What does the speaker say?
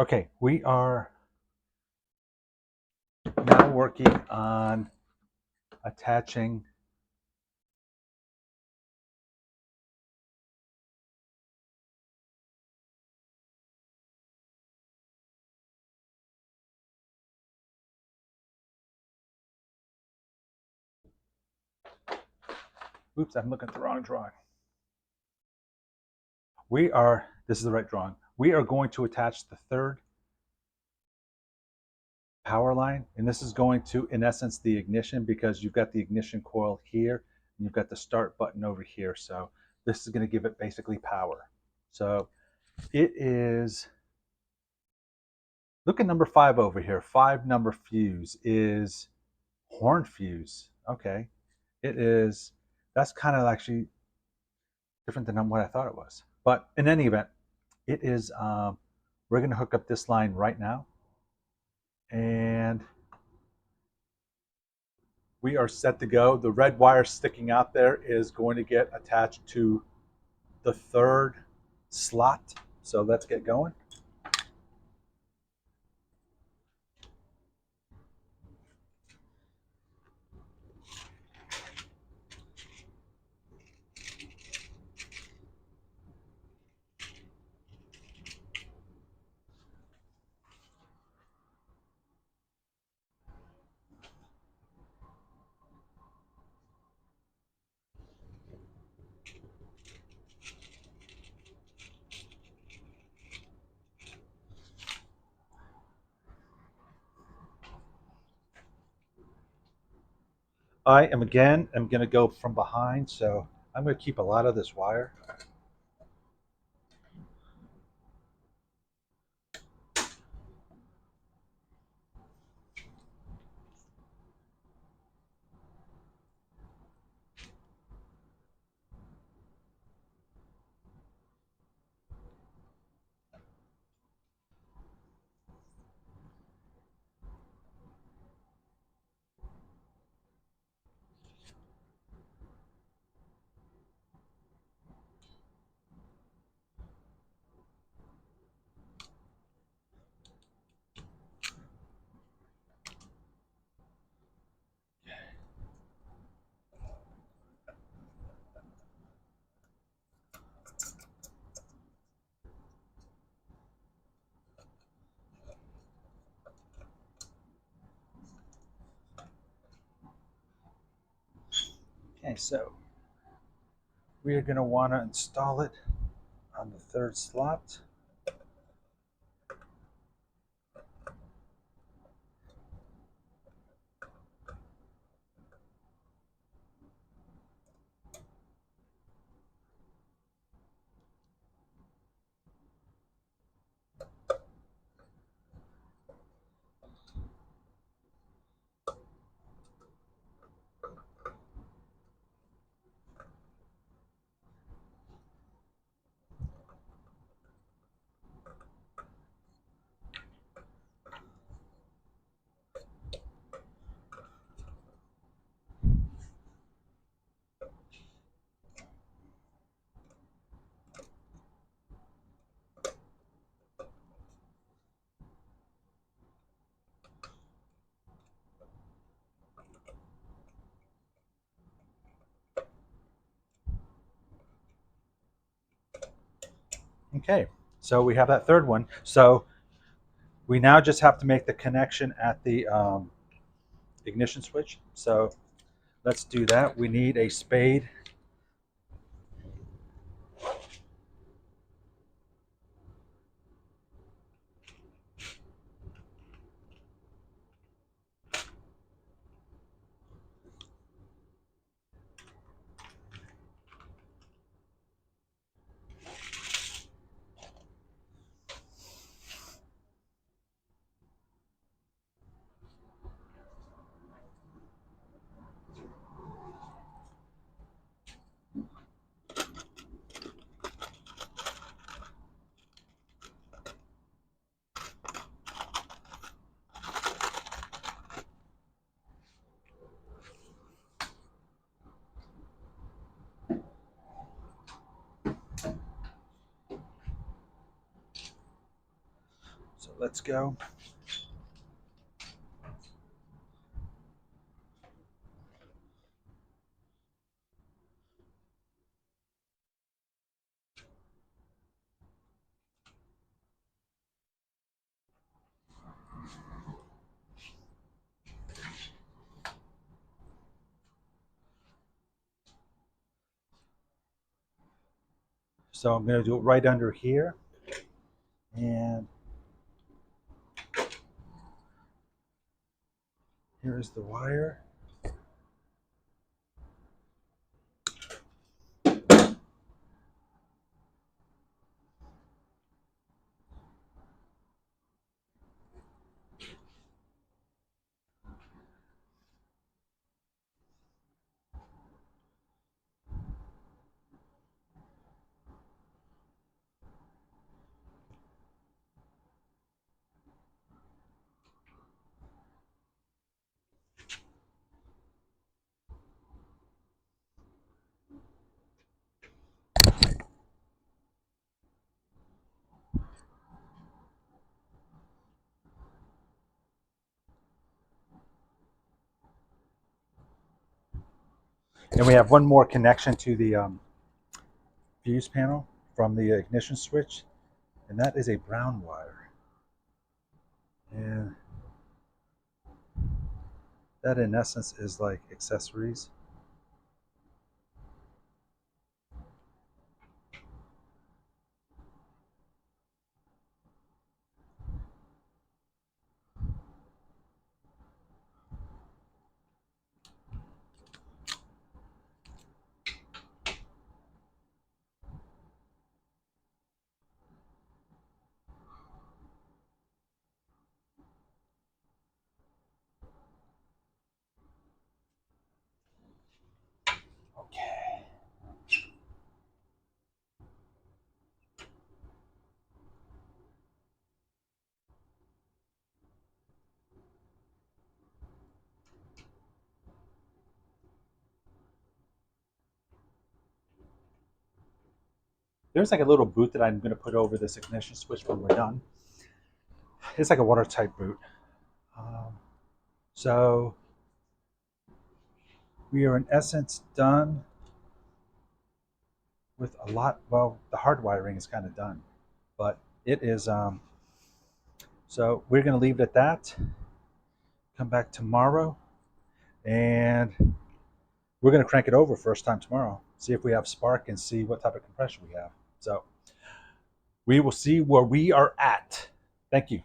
Okay, we are now working on attaching oops, I'm looking at the wrong drawing. This is the right drawing. We are going to attach the third power line, and this is going to, in essence, the ignition, because you've got the ignition coil here and you've got the start button over here. So this is going to give it basically power. So it is, look at number 5 over here. 5 number fuse is horn fuse. Okay, it is, that's kind of actually different than what I thought it was. But in any event, it is, we're going to hook up this line right now. And we are set to go. The red wire sticking out there is going to get attached to the third slot. So let's get going. I am going to go from behind, so I'm going to keep a lot of this wire. Okay, so we are going to want to install it on the third slot. Okay, so we have that third one. So we now just have to make the connection at the ignition switch. So let's do that. We need a spade. So let's go. So I'm going to do it right under here. And here's the wire. And we have one more connection to the fuse panel from the ignition switch, and that is a brown wire. And that in essence is like accessories. Okay. There's like a little boot that I'm going to put over this ignition switch when we're done. It's like a watertight boot. So we are in essence done with a lot. Well, the hard wiring is kind of done, but it is. So we're going to leave it at that. Come back tomorrow, and we're going to crank it over first time tomorrow. See if we have spark and see what type of compression we have. So we will see where we are at. Thank you.